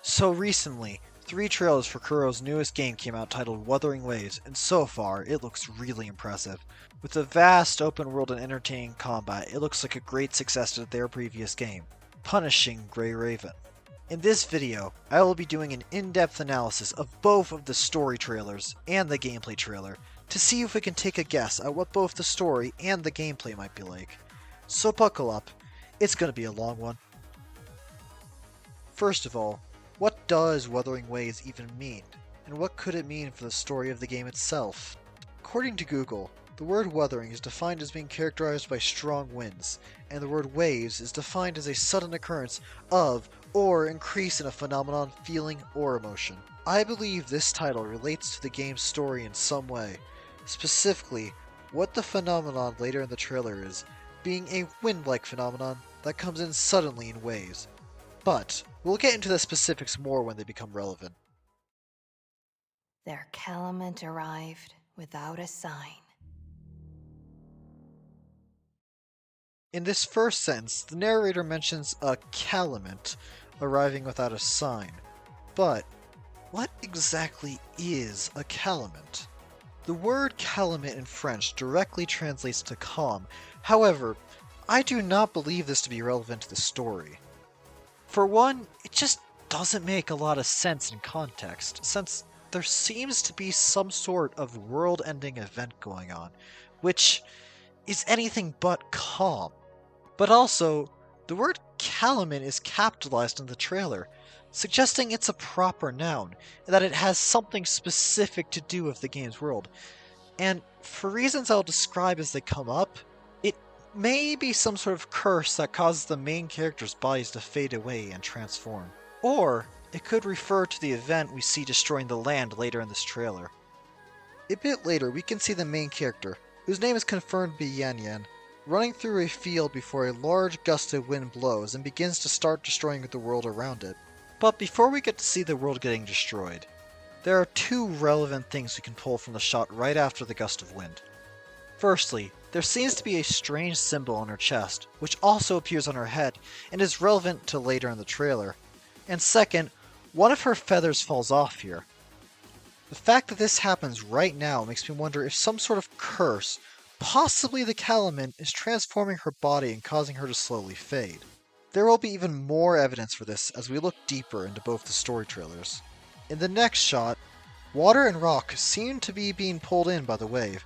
So recently, 3 trailers for Kuro's newest game came out titled Wuthering, and so far, it looks really impressive. With a vast open world and entertaining combat, it looks like a great success to their previous game, Punishing Grey Raven. In this video, I will be doing an in-depth analysis of both of the story trailers and the gameplay trailer to see if we can take a guess at what both the story and the gameplay might be like. So buckle up, it's gonna be a long one. First of all, what does Wuthering Waves even mean, and what could it mean for the story of the game itself? According to Google, the word wuthering is defined as being characterized by strong winds, and the word waves is defined as a sudden occurrence of or increase in a phenomenon, feeling, or emotion. I believe this title relates to the game's story in some way, specifically what the phenomenon later in the trailer is, being a wind-like phenomenon that comes in suddenly in waves. But we'll get into the specifics more when they become relevant. Their calumet arrived without a sign. In this first sentence, the narrator mentions a calumet arriving without a sign. But what exactly is a calumet? The word calumet in French directly translates to calm. However, I do not believe this to be relevant to the story. For one, it just doesn't make a lot of sense in context, since there seems to be some sort of world-ending event going on, which is anything but calm. But also, the word calumet is capitalized in the trailer, suggesting it's a proper noun, and that it has something specific to do with the game's world. And for reasons I'll describe as they come up, it may be some sort of curse that causes the main character's bodies to fade away and transform. Or it could refer to the event we see destroying the land later in this trailer. A bit later, we can see the main character, whose name is confirmed to be Yan, running through a field before a large gust of wind blows and begins to start destroying the world around it. But before we get to see the world getting destroyed, there are 2 relevant things we can pull from the shot right after the gust of wind. Firstly, there seems to be a strange symbol on her chest, which also appears on her head and is relevant to later in the trailer. And second, one of her feathers falls off here. The fact that this happens right now makes me wonder if some sort of curse, possibly the calumet, is transforming her body and causing her to slowly fade. There will be even more evidence for this as we look deeper into both the story trailers. In the next shot, water and rock seem to be being pulled in by the wave,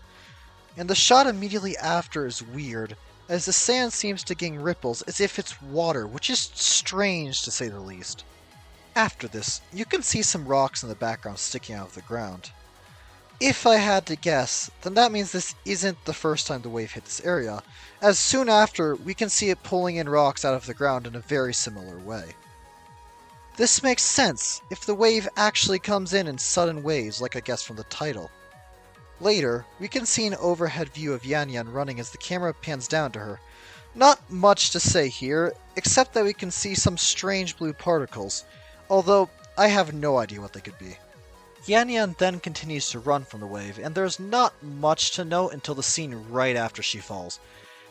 and the shot immediately after is weird, as the sand seems to gain ripples as if it's water, which is strange to say the least. After this, you can see some rocks in the background sticking out of the ground. If I had to guess, then that means this isn't the first time the wave hit this area, as soon after we can see it pulling in rocks out of the ground in a very similar way. This makes sense if the wave actually comes in sudden waves like I guessed from the title. Later, we can see an overhead view of Yan running as the camera pans down to her. Not much to say here, except that we can see some strange blue particles, although I have no idea what they could be. Yan then continues to run from the wave, and there's not much to note until the scene right after she falls.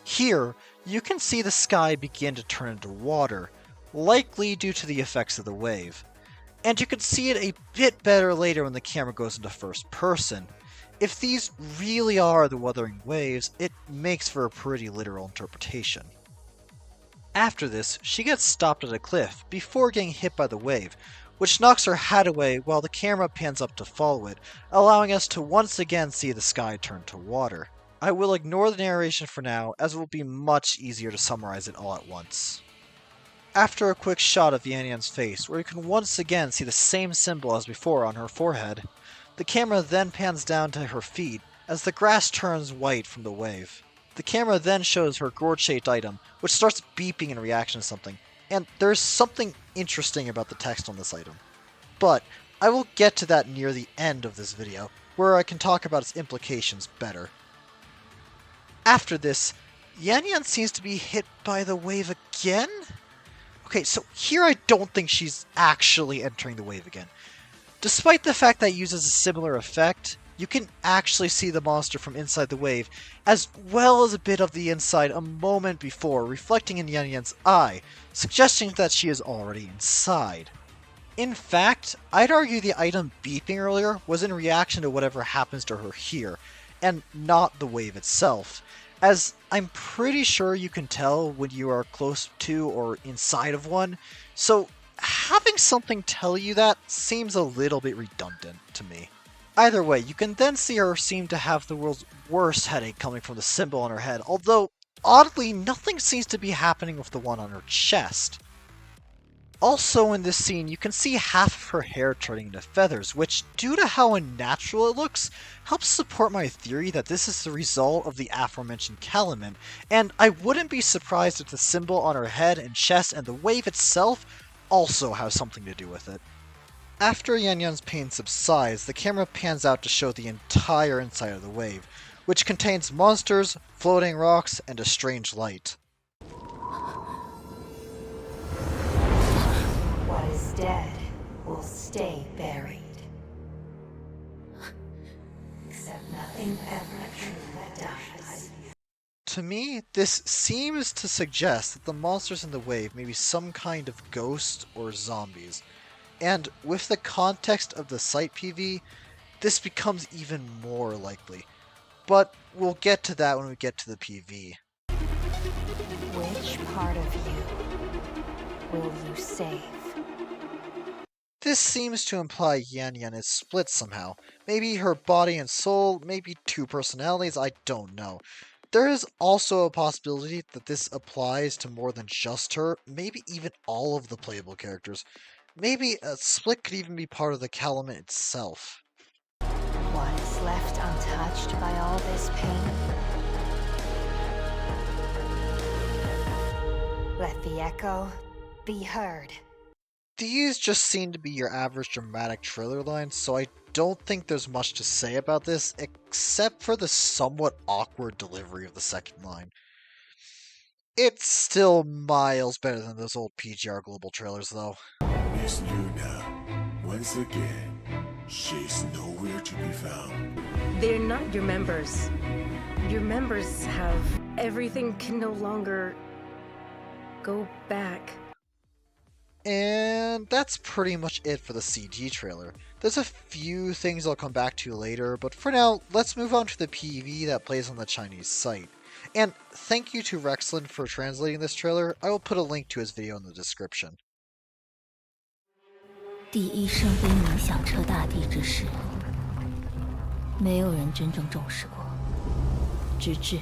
Here, you can see the sky begin to turn into water, likely due to the effects of the wave. And you can see it a bit better later when the camera goes into first person. If these really are the Wuthering Waves, it makes for a pretty literal interpretation. After this, she gets stopped at a cliff before getting hit by the wave, which knocks her hat away while the camera pans up to follow it, allowing us to once again see the sky turn to water. I will ignore the narration for now, as it will be much easier to summarize it all at once. After a quick shot of Yan's face, where you can once again see the same symbol as before on her forehead, the camera then pans down to her feet as the grass turns white from the wave. The camera then shows her gourd-shaped item, which starts beeping in reaction to something, and there's something interesting about the text on this item. But I will get to that near the end of this video, where I can talk about its implications better. After this, Yan seems to be hit by the wave again? Okay, so here I don't think she's actually entering the wave again. Despite the fact that it uses a similar effect, you can actually see the monster from inside the wave, as well as a bit of the inside a moment before, reflecting in Yan's eye, suggesting that she is already inside. In fact, I'd argue the item beeping earlier was in reaction to whatever happens to her here, and not the wave itself, as I'm pretty sure you can tell when you are close to or inside of one, so having something tell you that seems a little bit redundant to me. Either way, you can then see her seem to have the world's worst headache coming from the symbol on her head, although, oddly, nothing seems to be happening with the one on her chest. Also in this scene, you can see half of her hair turning into feathers, which, due to how unnatural it looks, helps support my theory that this is the result of the aforementioned calumet, and I wouldn't be surprised if the symbol on her head and chest and the wave itself also have something to do with it. After Yan Yan's pain subsides, the camera pans out to show the entire inside of the wave, which contains monsters, floating rocks, and a strange light. What is dead will stay buried. Except nothing ever truly dies. To me, this seems to suggest that the monsters in the wave may be some kind of ghost or zombies. And with the context of the site PV, this becomes even more likely. But we'll get to that when we get to the PV. Which part of you will you save? This seems to imply Yan Yan is split somehow. Maybe her body and soul, maybe two personalities, I don't know. There is also a possibility that this applies to more than just her, maybe even all of the playable characters. Maybe a split could even be part of the calumet itself. What is left untouched by all this pain? Let the echo be heard. These just seem to be your average dramatic trailer lines, so I don't think there's much to say about this, except for the somewhat awkward delivery of the second line. It's still miles better than those old PGR Global trailers, though. Miss Luna, once again, she's nowhere to be found. They're not your members. Your members have everything can no longer go back. And that's pretty much it for the CG trailer. There's a few things I'll come back to later, but for now, let's move on to the PV that plays on the Chinese site. And thank you to Rexlent for translating this trailer. I will put a link to his video in the description. 第一声悲鸣响彻大地之时，没有人真正重视过，直至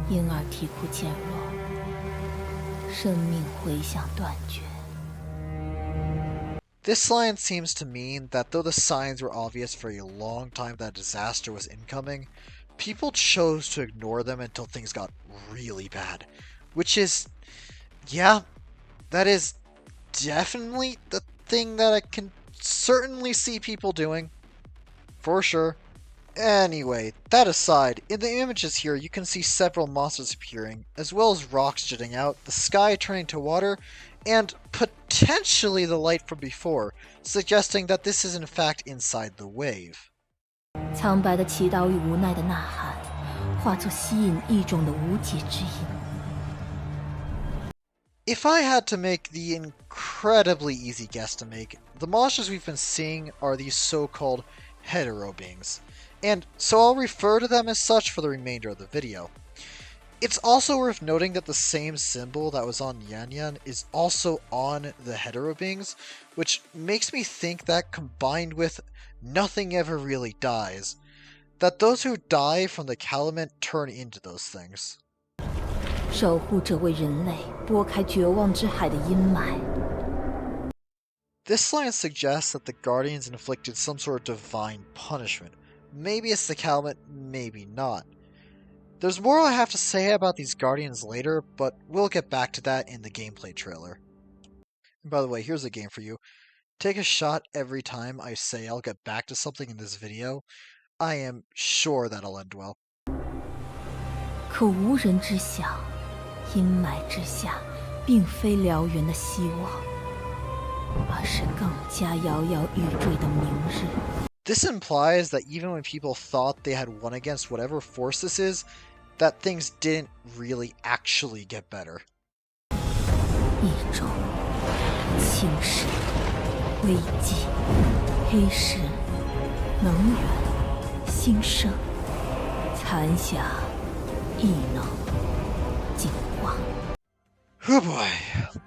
婴儿啼哭渐弱，生命回响断绝。 This line seems to mean that though the signs were obvious for a long time that disaster was incoming, people chose to ignore them until things got really bad. Which is, yeah, that is definitely the thing that I can certainly see people doing. For sure. Anyway, that aside, in the images here you can see several monsters appearing, as well as rocks jutting out, the sky turning to water, and potentially the light from before, suggesting that this is in fact inside the wave. 苍白的祈祷与无奈的呐喊，化作吸引异种的无解之音。 If I had to make the incredibly easy guess to make, the monsters we've been seeing are these so-called hetero beings, and so I'll refer to them as such for the remainder of the video. It's also worth noting that the same symbol that was on Yan Yan is also on the hetero beings, which makes me think that combined with nothing ever really dies, that those who die from the calumet turn into those things. 守护者为人类拨开绝望之海的阴霾。 This line suggests that the Guardians inflicted some sort of divine punishment. Maybe it's the calumet, maybe not. There's more I have to say about these Guardians later, but we'll get back to that in the gameplay trailer. And by the way, here's a game for you. Take a shot every time I say I'll get back to something in this video. I am sure that'll end well. 可无人知晓，阴霾之下，并非燎原的希望，而是更加摇摇欲坠的明日。 This implies that even when people thought they had won against whatever force this is, that things didn't really actually get better. 一种轻视。危机、黑石、能源、兴盛、残霞、异能、进化。 Oh boy,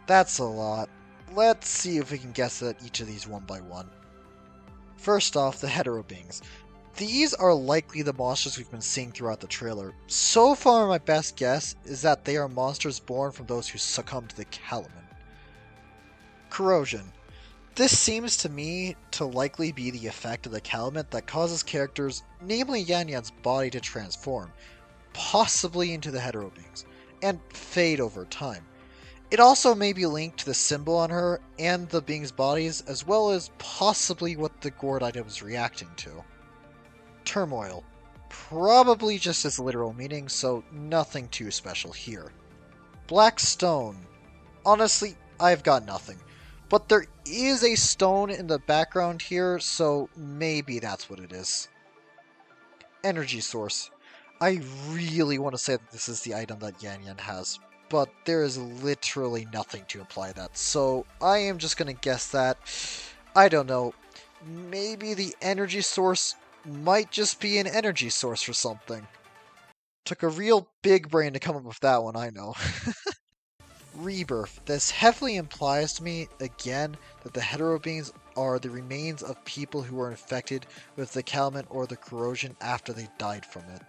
that's a lot. Let's see if we can guess at each of these one by one. First off, the hetero beings. These are likely the monsters we've been seeing throughout the trailer. So far, my best guess is that they are monsters born from those who succumb to the Calaman. Corrosion. This seems to me to likely be the effect of the Calaman that causes characters, namely Yan Yan's body, to transform, possibly into the hetero beings, and fade over time. It also may be linked to the symbol on her and the beings' bodies, as well as possibly what the gourd item is reacting to. Turmoil. Probably just its literal meaning, so nothing too special here. Black stone. Honestly, I've got nothing. But there is a stone in the background here, so maybe that's what it is. Energy source. I really want to say that this is the item that Yan Yan has, but there is literally nothing to imply that, so I am just going to guess that, I don't know, maybe the energy source might just be an energy source for something. Took a real big brain to come up with that one, I know. Rebirth. This heavily implies to me, again, that the hetero beings are the remains of people who were infected with the Calaman or the corrosion after they died from it.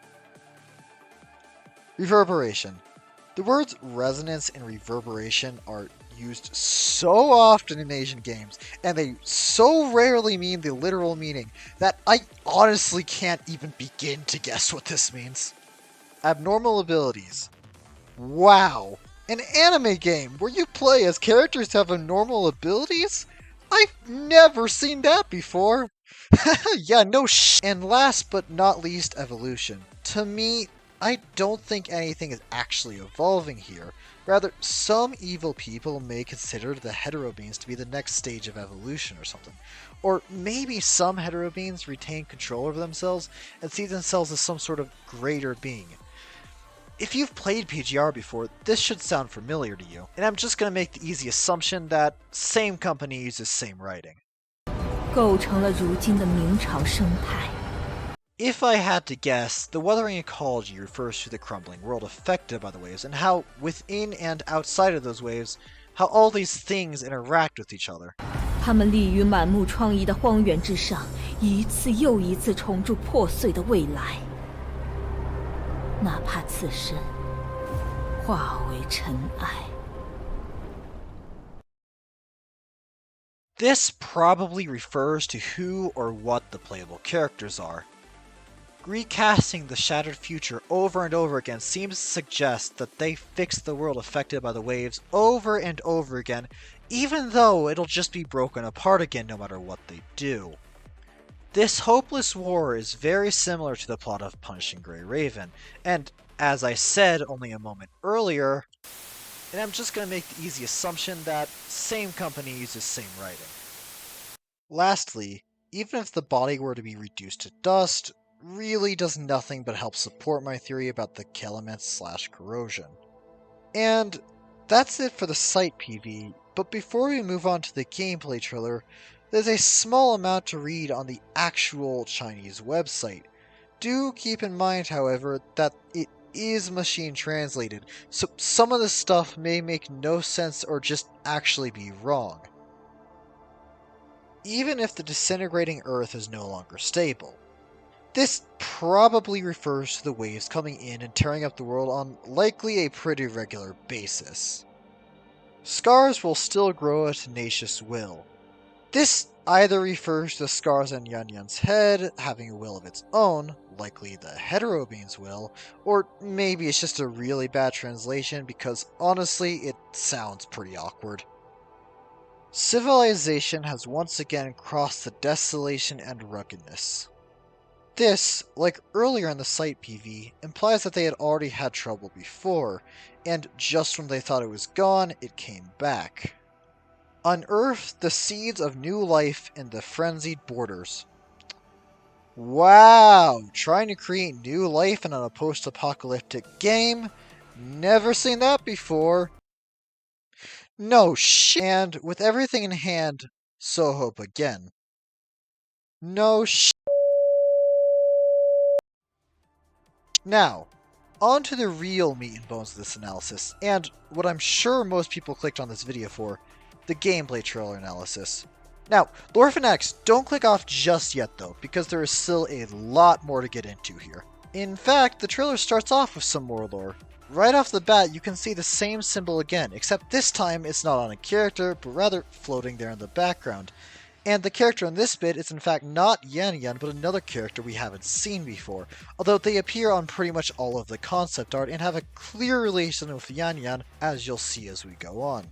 Reverberation. The words resonance and reverberation are used so often in Asian games, and they so rarely mean the literal meaning, that I honestly can't even begin to guess what this means. Abnormal abilities. Wow! An anime game where you play as characters who have abnormal abilities? I've never seen that before! Yeah, no sh. And last but not least, evolution. To me, I don't think anything is actually evolving here. Rather, some evil people may consider the hetero beings to be the next stage of evolution or something. Or maybe some hetero beings retain control over themselves and see themselves as some sort of greater being. If you've played PGR before, this should sound familiar to you, and I'm just going to make the easy assumption that same company uses same writing. 构成了如今的明朝生态。 If I had to guess, the Wuthering ecology refers to the crumbling world affected by the waves, and how, within and outside of those waves, how all these things interact with each other. 他们立于满目疮痍的荒原之上，一次又一次重铸破碎的未来，哪怕自身化为尘埃。 This probably refers to who or what the playable characters are. Recasting the shattered future over and over again seems to suggest that they fixed the world affected by the waves over and over again, even though it'll just be broken apart again no matter what they do. This hopeless war is very similar to the plot of Punishing Grey Raven, and as I said only a moment earlier, and I'm just going to make the easy assumption that same company uses same writing. Lastly, even if the body were to be reduced to dust, really does nothing but help support my theory about the Calamance/corrosion. And that's it for the site PV, but before we move on to the gameplay trailer, there's a small amount to read on the actual Chinese website. Do keep in mind, however, that it is machine translated, so some of the stuff may make no sense or just actually be wrong. Even if the disintegrating Earth is no longer stable. This probably refers to the waves coming in and tearing up the world on likely a pretty regular basis. Scars will still grow at a tenacious will. This either refers to the scars on Yan Yan's head having a will of its own, likely the hetero being's will, or maybe it's just a really bad translation because honestly it sounds pretty awkward. Civilization has once again crossed the desolation and ruggedness. This, like earlier in the site PV, implies that they had already had trouble before, and just when they thought it was gone, it came back. Unearth the seeds of new life in the frenzied borders. Wow! Trying to create new life in a post-apocalyptic game? Never seen that before. No shit! And with everything in hand, So hope again. No sh. Now, on to the real meat and bones of this analysis, and what I'm sure most people clicked on this video for, the gameplay trailer analysis. Now, lore fanatics, don't click off just yet though, because there is still a lot more to get into here. In fact, the trailer starts off with some more lore. Right off the bat, you can see the same symbol again, except this time it's not on a character, but rather floating there in the background. And the character in this bit is in fact not Yan Yan, but another character we haven't seen before, although they appear on pretty much all of the concept art and have a clear relation with Yan Yan, as you'll see as we go on.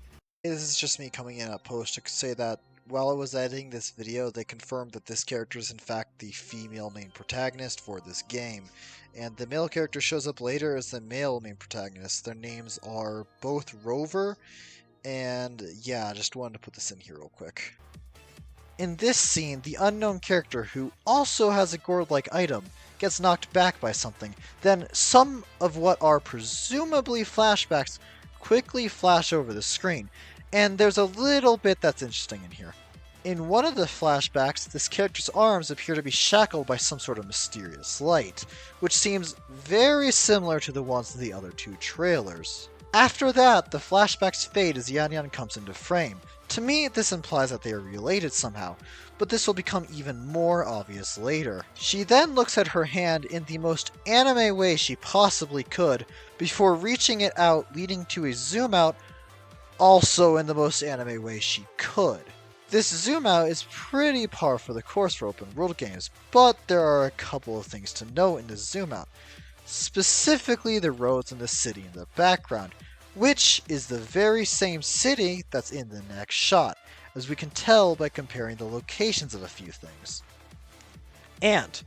This is just me coming in at post to say that while I was editing this video, they confirmed that this character is in fact the female main protagonist for this game, and the male character shows up later as the male main protagonist. Their names are both Rover, and yeah, I just wanted to put this in here real quick. In this scene, the unknown character, who also has a gourd-like item, gets knocked back by something. Then some of what are presumably flashbacks quickly flash over the screen, and there's a little bit that's interesting in here. In one of the flashbacks, this character's arms appear to be shackled by some sort of mysterious light, which seems very similar to the ones in the other two trailers. After that, the flashbacks fade as Yan Yan comes into frame. To me, this implies that they are related somehow, but this will become even more obvious later. She then looks at her hand in the most anime way she possibly could, before reaching it out, leading to a zoom out, also in the most anime way she could. This zoom out is pretty par for the course for open world games, but there are a couple of things to note in this zoom out. Specifically the roads and the city in the background, which is the very same city that's in the next shot, as we can tell by comparing the locations of a few things. And,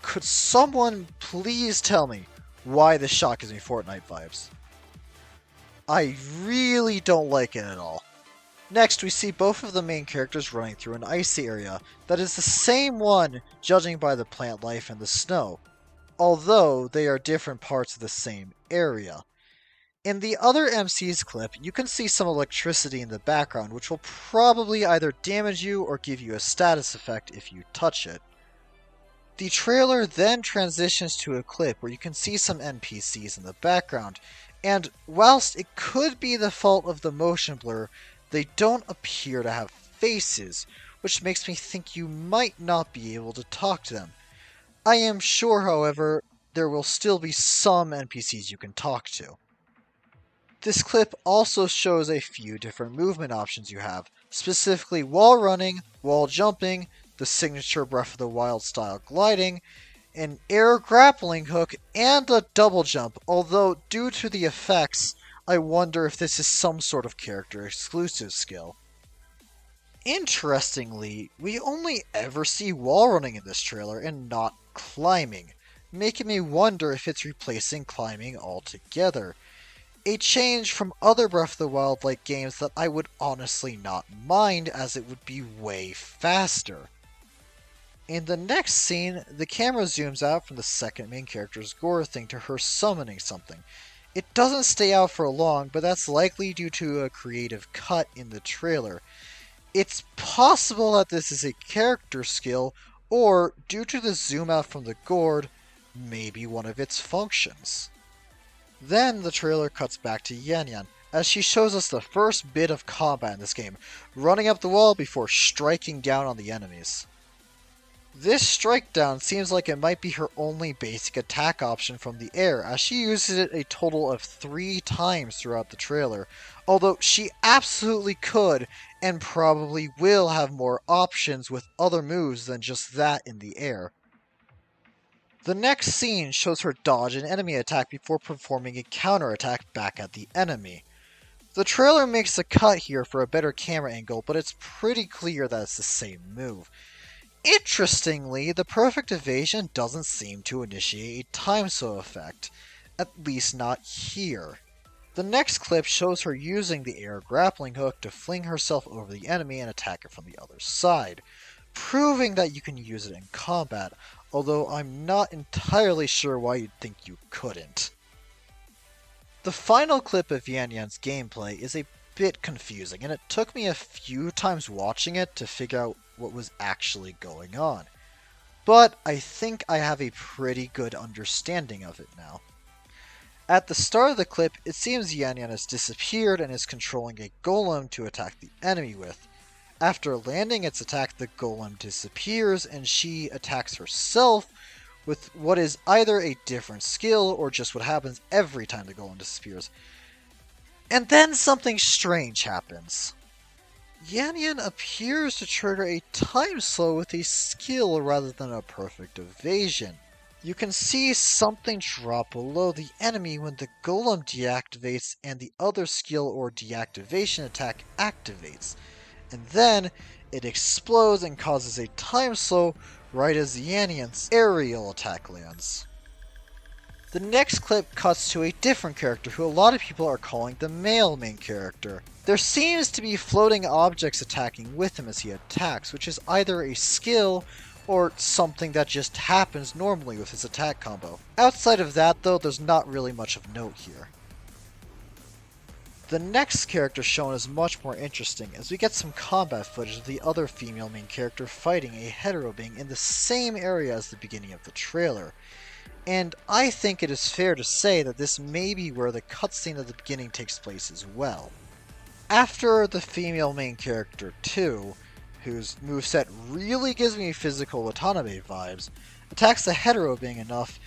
could someone please tell me why this shot gives me Fortnite vibes? I really don't like it at all. Next, we see both of the main characters running through an icy area that is the same one, judging by the plant life and the snow, although they are different parts of the same area. In the other MC's clip, you can see some electricity in the background, which will probably either damage you or give you a status effect if you touch it. The trailer then transitions to a clip where you can see some NPCs in the background, and whilst it could be the fault of the motion blur, they don't appear to have faces, which makes me think you might not be able to talk to them. I am sure, however, there will still be some NPCs you can talk to. This clip also shows a few different movement options you have, specifically wall running, wall jumping, the signature Breath of the Wild style gliding, an air grappling hook, and a double jump, although due to the effects, I wonder if this is some sort of character exclusive skill. Interestingly, we only ever see wall running in this trailer and not climbing, making me wonder if it's replacing climbing altogether. A change from other Breath of the Wild like games that I would honestly not mind, as it would be way faster. In the next scene, the camera zooms out from the second main character's gore thing to her summoning something. It doesn't stay out for long, but that's likely due to a creative cut in the trailer. It's possible that this is a character skill, or due to the zoom out from the gourd, maybe one of its functions. Then the trailer cuts back to Yan Yan, as she shows us the first bit of combat in this game, running up the wall before striking down on the enemies. This strike down seems like it might be her only basic attack option from the air, as she uses it a total of 3 times throughout the trailer, although she absolutely could and probably will have more options with other moves than just that in the air. The next scene shows her dodge an enemy attack before performing a counterattack back at the enemy. The trailer makes a cut here for a better camera angle, but it's pretty clear that it's the same move. Interestingly, the perfect evasion doesn't seem to initiate a time slow effect, at least not here. The next clip shows her using the air grappling hook to fling herself over the enemy and attack it from the other side, proving that you can use it in combat, although I'm not entirely sure why you'd think you couldn't. The final clip of Yan Yan's gameplay is a bit confusing, and it took me a few times watching it to figure out what was actually going on. But I think I have a pretty good understanding of it now. At the start of the clip, it seems Yan Yan has disappeared and is controlling a golem to attack the enemy with. After landing its attack, the golem disappears and she attacks herself with what is either a different skill or just what happens every time the golem disappears. And then something strange happens. Yan Yan appears to trigger a time slow with a skill rather than a perfect evasion. You can see something drop below the enemy when the golem deactivates and the other skill or deactivation attack activates, and then it explodes and causes a time slow right as Yan Yan's aerial attack lands. The next clip cuts to a different character who a lot of people are calling the male main character. There seems to be floating objects attacking with him as he attacks, which is either a skill or something that just happens normally with his attack combo. Outside of that though, there's not really much of note here. The next character shown is much more interesting, as we get some combat footage of the other female main character fighting a hetero being in the same area as the beginning of the trailer. And I think it is fair to say that this may be where the cutscene at the beginning takes place as well. After the female main character 2, whose moveset really gives me physical Watanabe vibes, attacks the hetero being enough,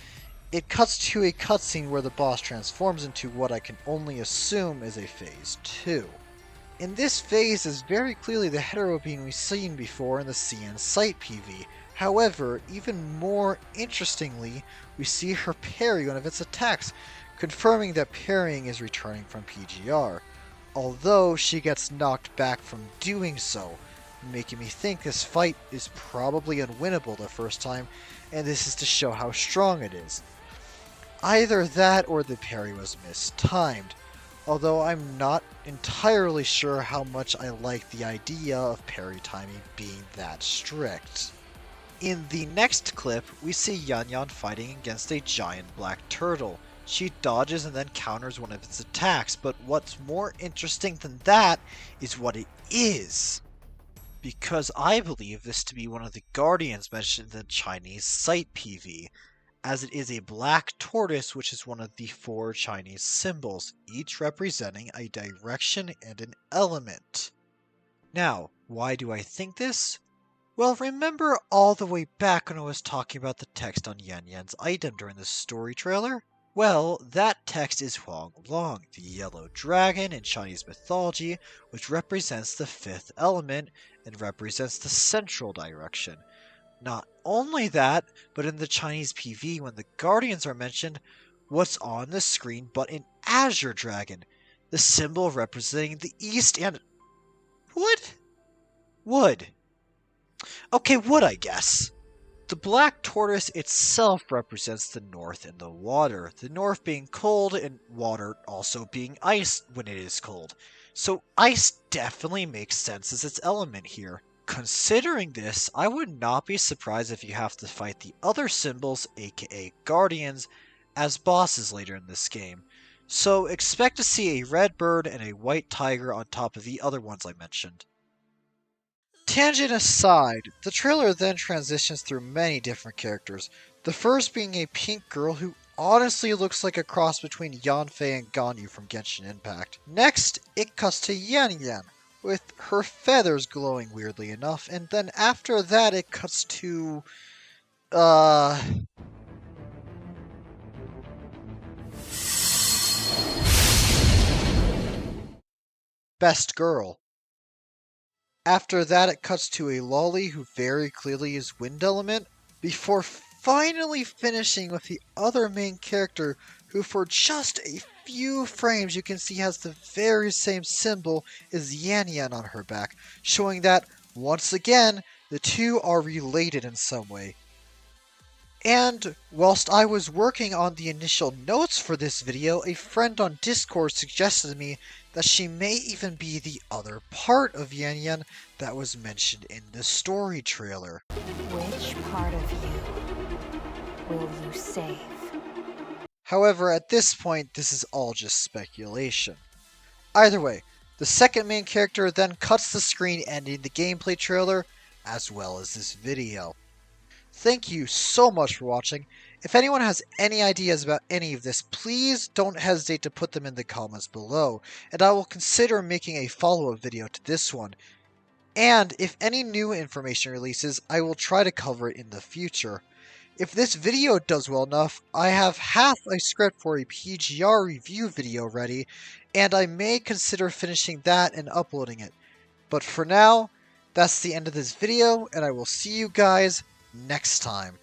it cuts to a cutscene where the boss transforms into what I can only assume is a phase 2. In this phase is very clearly the hetero being we've seen before in the CN site PV. However, even more interestingly, we see her parry one of its attacks, confirming that parrying is returning from PGR, although she gets knocked back from doing so, making me think this fight is probably unwinnable the first time, and this is to show how strong it is. Either that or the parry was mistimed, although I'm not entirely sure how much I like the idea of parry timing being that strict. In the next clip, we see Yan Yan fighting against a giant black turtle. She dodges and then counters one of its attacks, but what's more interesting than that is what it is. Because I believe this to be one of the guardians mentioned in the Chinese site PV, as it is a black tortoise, which is one of the 4 Chinese symbols, each representing a direction and an element. Now, why do I think this? Well, remember all the way back when I was talking about the text on Yan Yan's item during the story trailer? Well, that text is Huang Long, the yellow dragon in Chinese mythology, which represents the 5th element and represents the central direction. Not only that, but in the Chinese PV, when the Guardians are mentioned, what's on the screen but an azure dragon, the symbol representing the east and... Wood. Okay, wood, I guess. The black tortoise itself represents the north and the water, the north being cold and water also being ice when it is cold. So ice definitely makes sense as its element here. Considering this, I would not be surprised if you have to fight the other symbols, aka guardians, as bosses later in this game. So expect to see a red bird and a white tiger on top of the other ones I mentioned. Tangent aside, the trailer then transitions through many different characters, the first being a pink girl who honestly looks like a cross between Yanfei and Ganyu from Genshin Impact. Next, it cuts to Yan Yan, with her feathers glowing weirdly enough, and then after that it cuts to... Best girl. After that it cuts to a lolly who very clearly is wind element, before finally finishing with the other main character who for just a few frames you can see has the very same symbol as Yan Yan on her back, showing that, once again, the two are related in some way. And whilst I was working on the initial notes for this video, a friend on Discord suggested to me that she may even be the other part of Yan Yan that was mentioned in the story trailer. Which part of you will you save? However, at this point, this is all just speculation. Either way, The second main character then cuts the screen ending the gameplay trailer, as well as this video. Thank you so much for watching. If anyone has any ideas about any of this, please don't hesitate to put them in the comments below, and I will consider making a follow-up video to this one. And if any new information releases, I will try to cover it in the future. If this video does well enough, I have half a script for a PGR review video ready, and I may consider finishing that and uploading it. But for now, that's the end of this video, and I will see you guys next time.